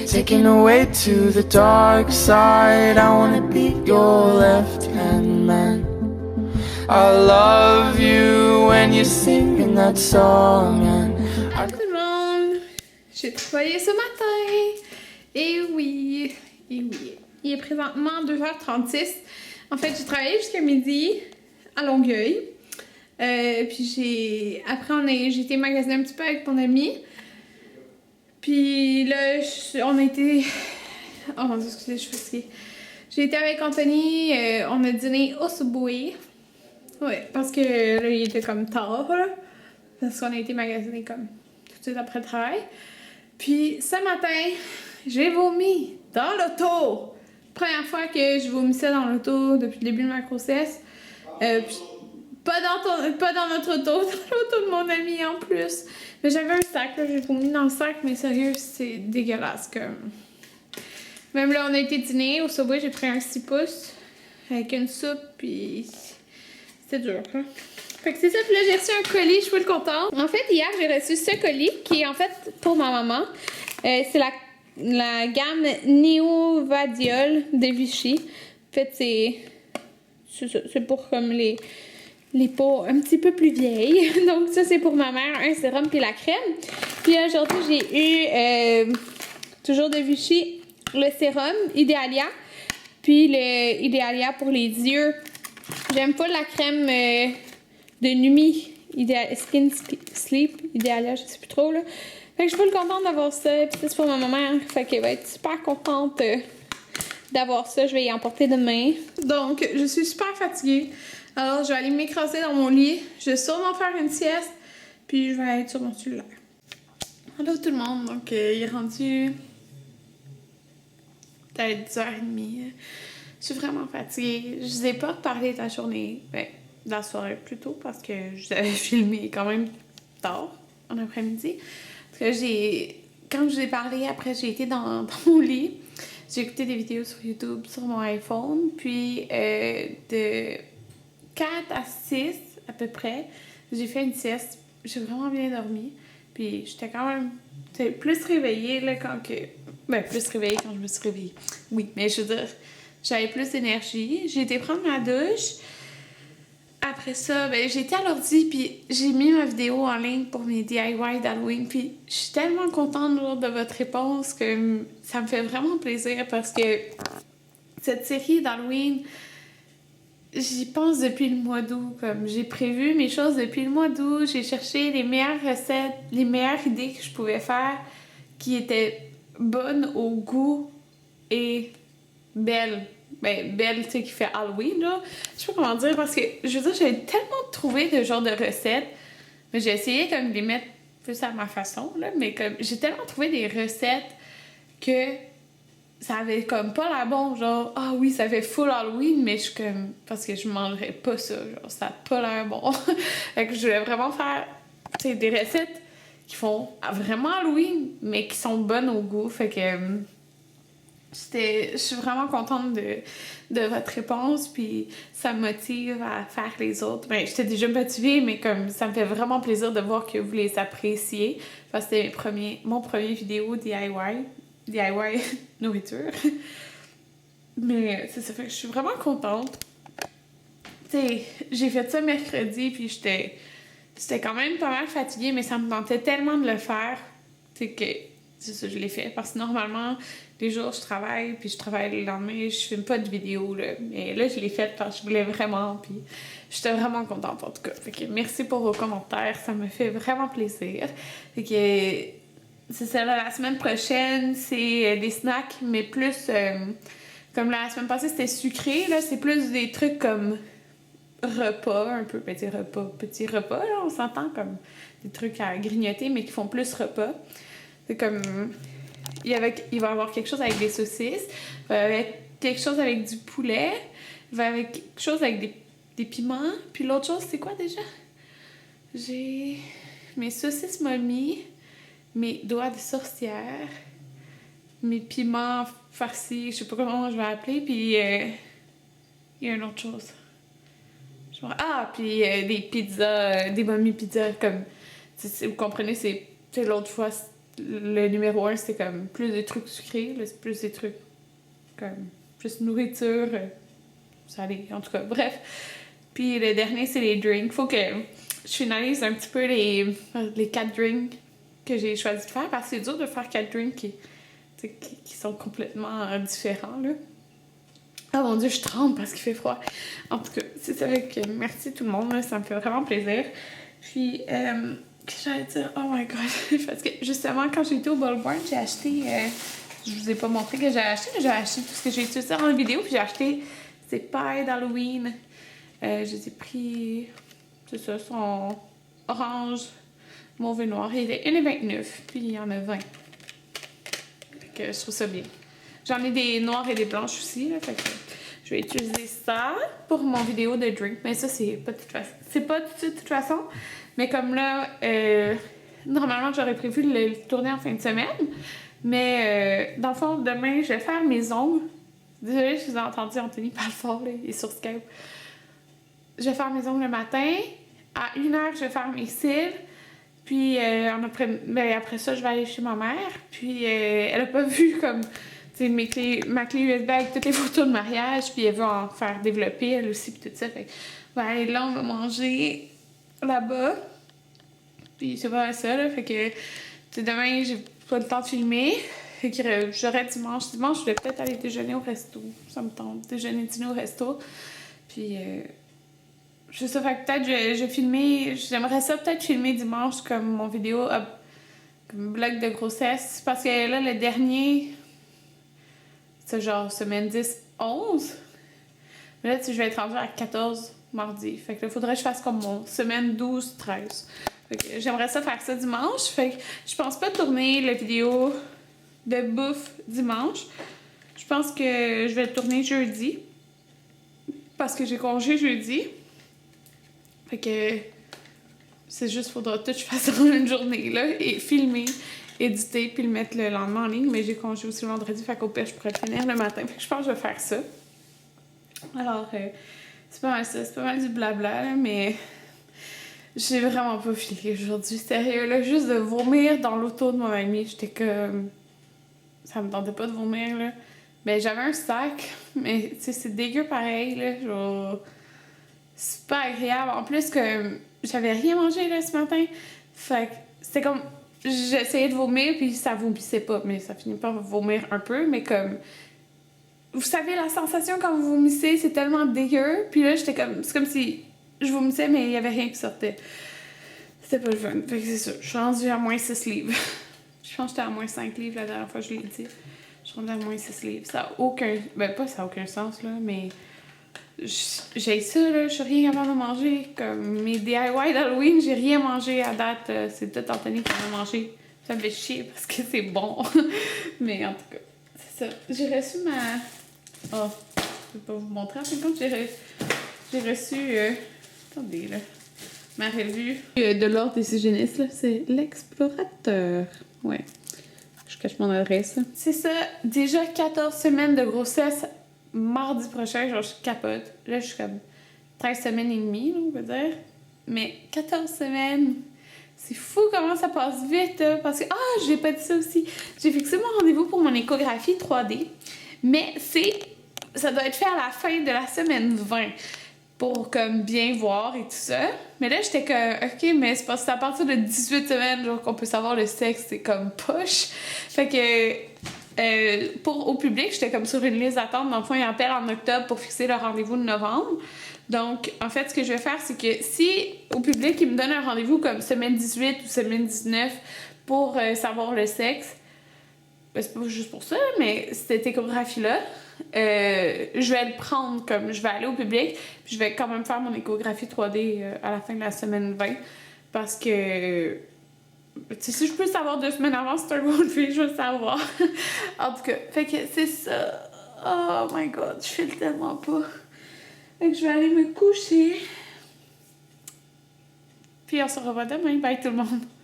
taken away to the dark side. I wanna be your left-hand man. I love you when you're singing that song. Bonjour tout le monde! J'ai travaillé ce matin. Et oui, il est présentement 2h36. En fait, j'ai travaillé jusqu'à midi à Longueuil. Puis j'ai été magasiner un petit peu avec mon ami. Puis là, on a été... Oh mon Dieu, excusez, je suis fatiguée. J'ai été avec Anthony, on a dîné au Subway. Ouais, parce que là, il était comme tard, là. Parce qu'on a été magasiner comme tout de suite après le travail. Puis ce matin, j'ai vomi dans l'auto. Première fois que je vomissais dans l'auto depuis le début de ma grossesse. Pas dans notre auto, dans l'auto de mon ami en plus. Mais j'avais un sac, là, j'ai vomi dans le sac, mais sérieux, c'est dégueulasse comme. Même là, on a été dîner au Subway, j'ai pris un 6 pouces avec une soupe, puis c'était dur, hein. Fait que c'est ça, puis là, j'ai reçu un colis, je suis full contente. En fait, hier, j'ai reçu ce colis qui est en fait pour ma maman. C'est la gamme Néovadiol de Vichy. En fait, c'est pour comme les peaux un petit peu plus vieilles. Donc ça, c'est pour ma mère, un sérum puis la crème. Puis aujourd'hui, j'ai eu, toujours de Vichy, le sérum Idealia. Puis le Idealia pour les yeux. J'aime pas la crème de Numi, Skin Sleep, Idealia, je sais plus trop, là. Fait que je suis full contente d'avoir ça. Puis c'est pour ma maman. Fait qu'elle va être super contente d'avoir ça. Je vais y emporter demain. Donc, je suis super fatiguée. Alors, je vais aller m'écraser dans mon lit. Je vais sûrement faire une sieste. Puis, je vais être sur mon cellulaire. Allô tout le monde. Donc, il est rendu peut-être 10h30. Je suis vraiment fatiguée. Je vous ai pas reparlé de la journée. Ben, de la soirée plutôt, parce que je vous avais filmé quand même tard, en après-midi. Parce que quand je vous ai parlé, après, j'ai été dans mon lit. J'ai écouté des vidéos sur YouTube, sur mon iPhone. Puis, de 4 à 6 à peu près, j'ai fait une sieste. J'ai vraiment bien dormi. Puis j'étais quand même plus réveillée là, plus réveillée quand je me suis réveillée. Oui, mais je veux dire, j'avais plus d'énergie. J'ai été prendre ma douche. Après ça, j'ai été à l'ordi puis j'ai mis ma vidéo en ligne pour mes DIY d'Halloween. Puis je suis tellement contente genre, de votre réponse que ça me fait vraiment plaisir parce que cette série d'Halloween, j'y pense depuis le mois d'août. Comme j'ai prévu mes choses depuis le mois d'août, j'ai cherché les meilleures recettes, les meilleures idées que je pouvais faire qui étaient bonnes au goût et belles. Belle, tu sais, qui fait Halloween, là. Je sais pas comment dire, parce que, je veux dire, j'avais tellement trouvé de genre de recettes, mais j'ai essayé, comme, de les mettre plus à ma façon, là, mais comme, j'ai tellement trouvé des recettes que ça avait, comme, pas la bon, genre, ah oui, ça fait full Halloween, mais je suis comme, parce que je mangerais pas ça, genre, ça a pas l'air bon. Fait que je voulais vraiment faire, tu sais, des recettes qui font vraiment Halloween, mais qui sont bonnes au goût, fait que... Je suis vraiment contente de votre réponse, puis ça me motive à faire les autres. J'étais déjà motivée, mais comme ça me fait vraiment plaisir de voir que vous les appréciez, parce que c'était mon premier vidéo DIY nourriture. Mais c'est ça, fait que je suis vraiment contente. Tu sais, j'ai fait ça mercredi, puis j'étais quand même pas mal fatiguée, mais ça me tentait tellement de le faire, tu sais, que c'est ça, je l'ai fait. Parce que normalement, les jours, je travaille, puis je travaille le lendemain, je filme pas de vidéo, là. Mais là, je l'ai fait parce que je voulais vraiment, puis j'étais vraiment contente, en tout cas. Fait que merci pour vos commentaires, ça me fait vraiment plaisir. Fait que c'est ça, là, la semaine prochaine, c'est des snacks, mais plus... comme la semaine passée, c'était sucré, là, c'est plus des trucs comme repas, un peu petits repas, là, on s'entend, comme des trucs à grignoter, mais qui font plus repas. C'est comme... il va y avoir quelque chose avec des saucisses, il va y avoir quelque chose avec du poulet, il va y avoir quelque chose avec des piments, puis l'autre chose, c'est quoi déjà? J'ai mes saucisses mommies, mes doigts de sorcière, mes piments farcis, je sais pas comment je vais appeler, puis il y a une autre chose. Puis des pizzas, des momies pizzas, comme... vous comprenez, c'est l'autre fois... le numéro 1, c'était comme plus de trucs sucrés, là, c'est plus des trucs comme plus nourriture, salée, en tout cas, bref. Puis le dernier, c'est les drinks. Faut que je finalise un petit peu les 4 drinks que j'ai choisi de faire, parce que c'est dur de faire 4 drinks qui sont complètement différents, là. Oh mon Dieu, je tremble parce qu'il fait froid. En tout cas, c'est ça. Que merci tout le monde, là, ça me fait vraiment plaisir. Puis, qu'est-ce que j'allais dire? Oh my god! Parce que justement, quand j'étais au Ballpark, j'ai acheté. Je vous ai pas montré que j'ai acheté, mais j'ai acheté tout ce que j'ai utilisé en vidéo. Puis j'ai acheté ces pailles d'Halloween. Je les ai pris. C'est ça, sont orange, mauve et noir. Il était 1,29, puis il y en a 20. Fait que je trouve ça bien. J'en ai des noirs et des blanches aussi, là, fait que je vais utiliser ça pour mon vidéo de drink. Mais ça, c'est pas de toute façon. C'est pas de toute façon. Mais comme là, normalement, j'aurais prévu de le tourner en fin de semaine. Mais dans le fond, demain, je vais faire mes ongles. Désolée, je vous ai entendu Anthony parle fort, là, il est sur Skype. Je vais faire mes ongles le matin. À 1h, je vais faire mes cils. Puis après ça, je vais aller chez ma mère. Puis elle a pas vu comme ma clé USB avec toutes les photos de mariage. Puis elle veut en faire développer elle aussi. Puis tout ça. Fait on va aller là, on va manger là-bas. Puis c'est pas ça, là. Fait que demain, j'ai pas le temps de filmer. Fait que j'aurai dimanche. Dimanche, je vais peut-être aller déjeuner au resto. Ça me tente. Déjeuner, dîner au resto. Puis je sais, fait que peut-être je vais filmer. J'aimerais ça peut-être filmer dimanche comme mon vidéo comme blog de grossesse. Parce que là, le dernier, c'est genre semaine 10, 11. Mais là, je vais être rendue à 14 mardi. Fait que là, faudrait que je fasse comme mon semaine 12, 13. Fait que j'aimerais ça faire ça dimanche. Fait que je pense pas tourner la vidéo de bouffe dimanche. Je pense que je vais le tourner jeudi. Parce que j'ai congé jeudi. Fait que c'est juste, faudra tout que je fasse en une journée, là, et filmer, éditer, puis le mettre le lendemain en ligne. Mais j'ai congé aussi le vendredi, fait qu'au pire, je pourrais le finir le matin. Fait que je pense que je vais faire ça. Alors, c'est pas mal ça, c'est pas mal du blabla, là, mais j'ai vraiment pas filé aujourd'hui. Sérieux, là, juste de vomir dans l'auto de mon ami, j'étais comme... Ça me tentait pas de vomir, là. Mais j'avais un sac, mais tu sais, c'est dégueu pareil, là, genre... C'est pas agréable. En plus que j'avais rien mangé là ce matin. Fait que c'était comme... J'essayais de vomir puis ça vomissait pas. Mais ça finit par vomir un peu. Mais comme... Vous savez, la sensation quand vous vomissez, c'est tellement dégueu. Puis là, j'étais comme... C'est comme si je vomissais, mais il y avait rien qui sortait. C'était pas le fun. Fait que c'est ça. Je suis rendue à moins 6 livres. Je pense que j'étais à moins 5 livres la dernière fois que je l'ai dit. Je suis rendue à moins 6 livres. Ça a aucun... Ben pas ça a aucun sens, là, mais... J'ai ça, là, je suis rien capable de manger. Comme mes DIY d'Halloween, j'ai rien mangé à date. C'est tout Anthony qui a mangé. Ça me fait chier parce que c'est bon. Mais en tout cas, c'est ça. J'ai reçu ma... Oh, je vais pas vous montrer. En fin de compte, j'ai reçu... Attendez, là. Ma revue de l'ordre des hygiénistes, là. C'est l'Explorateur. Ouais. Je cache mon adresse. C'est ça. Déjà 14 semaines de grossesse. Mardi prochain, genre, je capote. Là, je suis comme 13 semaines et demie, là, on peut dire. Mais 14 semaines, c'est fou comment ça passe vite, là, parce que... Ah, j'ai pas dit ça aussi. J'ai fixé mon rendez-vous pour mon échographie 3D, mais ça doit être fait à la fin de la semaine 20 pour, comme, bien voir et tout ça. Mais là, j'étais comme, OK, mais c'est parce que c'est à partir de 18 semaines, genre, qu'on peut savoir le sexe, c'est comme poche. Fait que... au public, j'étais comme sur une liste d'attente. Dans le fond, ils appellent en octobre pour fixer le rendez-vous de novembre. Donc, en fait, ce que je vais faire, c'est que si au public, ils me donnent un rendez-vous comme semaine 18 ou semaine 19 pour savoir le sexe, ben, c'est pas juste pour ça, mais cette échographie-là, je vais le prendre comme je vais aller au public, puis je vais quand même faire mon échographie 3D à la fin de la semaine 20 parce que... si je peux le savoir 2 semaines avant, c'est un bon fait, je veux le savoir. En tout cas, fait que c'est ça. Oh my god, je file tellement pas. Fait que je vais aller me coucher. Puis on se revoit demain. Bye tout le monde.